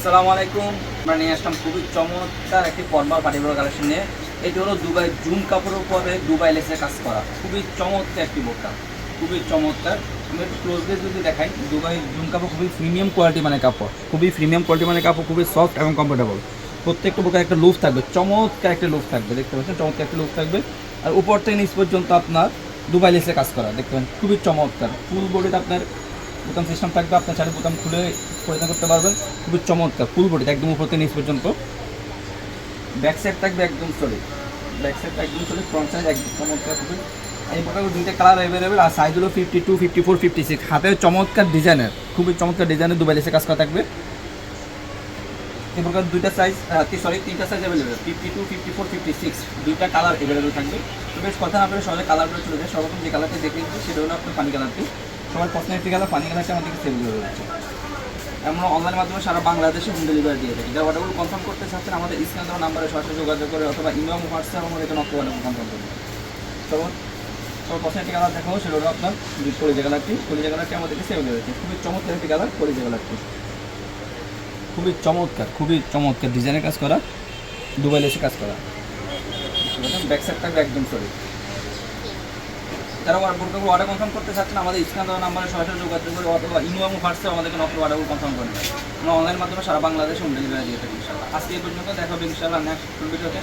আসসালামু আলাইকুম। আমরা নিয়ে আসলাম খুবই চমৎকার একটি ফর্মাল পার্টিকুলার কালেকশন নিয়ে। এটি হলো দুবাই জুম কাপড়ের উপরে দুবাই লেসের কাজ করা, খুবই চমৎকার একটি বোরকা, খুবই চমৎকার। আমি একটু ক্লোজলি যদি দেখাই, দুবাই জুম কাপড় খুবই প্রিমিয়াম কোয়ালিটি মানে কাপড়, খুবই প্রিমিয়াম কোয়ালিটি মানে কাপড়, খুবই সফট এবং কমফোর্টেবল। প্রত্যেকটা বোরকার একটা লুফ থাকবে, চমৎকার একটা লুফ থাকবে, দেখতে পাচ্ছেন চমৎকার একটা লুফ থাকবে। আর উপর থেকে নিচ পর্যন্ত আপনার দুবাই লেসের কাজ করা, দেখতে পাচ্ছেন খুবই চমৎকার। ফুল বডিতে আপনার বোতাম সিস্টেম থাকবে, আপনার চারে বোতাম খুলে পরিধান করতে পারবেন, খুবই চমৎকার। ফুল বডিতে একদম উপর থেকে নিচ পর্যন্ত। ব্যাক সাইড থাকবে একদম সলিড, ব্যাক সাইডটা একদম সলিড, ফ্রন্ট সাইড একদম চমৎকার। খুবই এই প্রোডাক্ট দুইটা কালার অ্যাভেলেবেল, আর সাইজ হলো 52, 54, 56। হাতে চমৎকার ডিজাইনের, খুবই চমৎকার ডিজাইনের দুবাই লেসের কাজ করা থাকবে। এই প্রকার দুইটা সাইজ, তিনটা সাইজ অ্যাভেলেবেল, 52, 54, 56, দুইটা কালার অ্যাভেলেবেল থাকবে। তো বেশ কথা না বলে সবাই কালারগুলো চলে যায়। সর্বপ্রথম যে কালারটা দেখে দিচ্ছি সেটা হলো আপনার পানি কালারটি। সবার পছন্দের একটি কালার, পানি কালারটা আমাদেরকে সেল হয়ে যাচ্ছে। আমরা অনলাইনের মাধ্যমে সারা বাংলাদেশে হোম ডেলিভারি দিয়ে থাকি। যারা অর্ডারগুলো কনফার্ম করতে চাচ্ছেন আমাদের স্ক্রিনে দেওয়া নাম্বারে সরাসরি যোগাযোগ করে, অথবা ইমেল, হোয়াটসঅ্যাপ আমাদেরকে নক করে কনফার্ম করবেন। তখন সবার পছন্দের একটি কালার দেখাবো, সেটা হলো আপনার কলিজা কালারটি। কলিজা কালারটি আমাদেরকে সেল হয়ে যাচ্ছে, খুবই চমৎকার একটি কালার কলিজা কালারটি, খুবই চমৎকার, খুবই চমৎকার ডিজাইনের কাজ করা, দুবাই লেসে কাজ করা। ব্যাক সাইড থাকবে একদম সরি। যারা বোরকাগুলো অর্ডার কনফার্ম করতে চাচ্ছেন আমাদের স্ক্রিনে দেওয়া নাম্বারে সরাসরি যোগাযোগ করে, অথবা ইমেল এবং হোয়াটসঅ্যাপ আমাদেরকে নক করে অর্ডারগুলো কনফার্ম করে নেবেন। আমরা অনলাইনের মাধ্যমে সারা বাংলাদেশে হোম ডেলিভারি দিয়ে থাকি ইনশাআল্লাহ। আজকে এই পর্যন্ত দেখা হবে ইনশাআল্লাহ নেক্সট ভিডিওতে।